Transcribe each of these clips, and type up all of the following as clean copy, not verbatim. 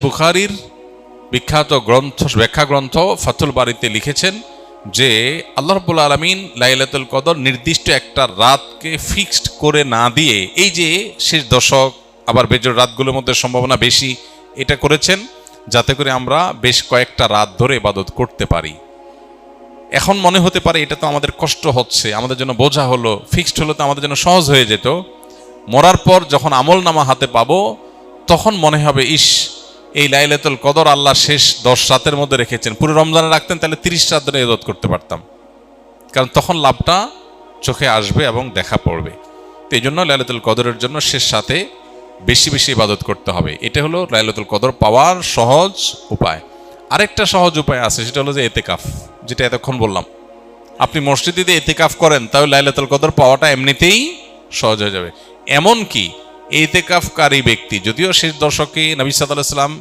বুখারীর বিখ্যাত ব্যাখ্যা গ্রন্থ ফাথুল বারীতে লিখেছেন যে আল্লাহ রাব্বুল আলামিন লাইলাতুল কদর নির্দিষ্ট একটা রাতকে ফিক্সড করে না দিয়ে এই যে শেষ দশক আবার বেজোড় রাতগুলোর মধ্যে সম্ভাবনা বেশি এটা করেছেন যাতে করে আমরা বেশ কয়েকটা রাত ধরে ইবাদত করতে পারি। এখন মনে হতে পারে এটা তো আমাদের কষ্ট হচ্ছে, আমাদের জন্য বোঝা হলো, ফিক্সড হলো তো আমাদের জন্য সহজ হয়ে যেত। মরার পর যখন আমলনামা হাতে পাবো তখন মনে হবে ইস, এই লাইলাতুল কদর আল্লাহ শেষ 10 রাতের মধ্যে রেখেছেন, পুরো রমজানে রাখতেন তাহলে 30 রাত ধরে ইবাদত করতে পারতাম, কারণ তখন লাভটা চোখে আসবে এবং দেখা পড়বে। তো এই জন্য লাইলাতুল কদরের জন্য শেষ রাতে বেশি বেশি ইবাদত করতে হবে। এটা হলো লাইলাতুল কদর পাওয়ার সহজ উপায়। আরেকটা সহজ উপায় আছে, সেটা হলো যে এতেকাফ, যেটা এতক্ষণ বললাম। আপনি মসজিদে এতেকাফ করেন তাহলে লাইলাতুল কদর পাওয়াটা এমনিতেই সহজ হয়ে যাবে। এমনকি এতেকাফকারী ব্যক্তি, যদিও শেষ দশকে নবী সাল্লাল্লাহু আলাইহি ওয়াসাল্লাম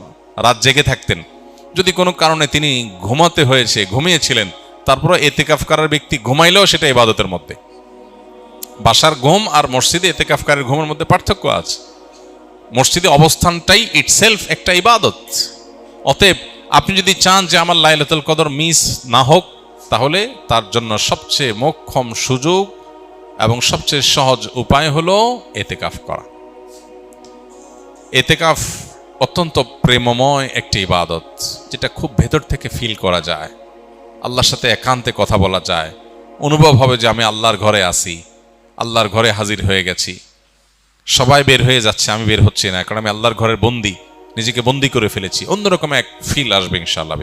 রাত জেগে থাকতেন, যদি কোনো কারণে তিনি ঘুমিয়েছিলেন, তারপরে এতেকাফ করার ব্যক্তি ঘুমাইলেও সেটা ইবাদতের মধ্যে। বাসার ঘুম আর মসজিদে এতেকাফকারীর ঘুমের মধ্যে পার্থক্য আছে। মসজিদে অবস্থানটাই ইটসেলফ একটা ইবাদত। অতএব আপনি যদি চান যে আমার লাইলাতুল কদর মিস না হোক, তাহলে তার জন্য সবচেয়ে মোক্ষম সুযোগ এবং সবচেয়ে সহজ উপায় হলো এতেকাফ করা। এতেকাফ অত্যন্ত প্রেমময় একটি ইবাদত, যেটা খুব ভেতর থেকে ফিল করা যায়, আল্লাহর সাথে একান্তে কথা বলা যায়, অনুভব হবে যে আমি আল্লাহর ঘরে আছি, আল্লাহর ঘরে হাজির হয়ে গেছি। সবাই বের হয়ে যাচ্ছে, আমি বের হচ্ছি না, কারণ আমি আল্লাহর ঘরের বন্দী, নিজেকে বন্দী করে ফেলেছি। অন্যরকম এক ফিল আসবে ইনশাআল্লাহ।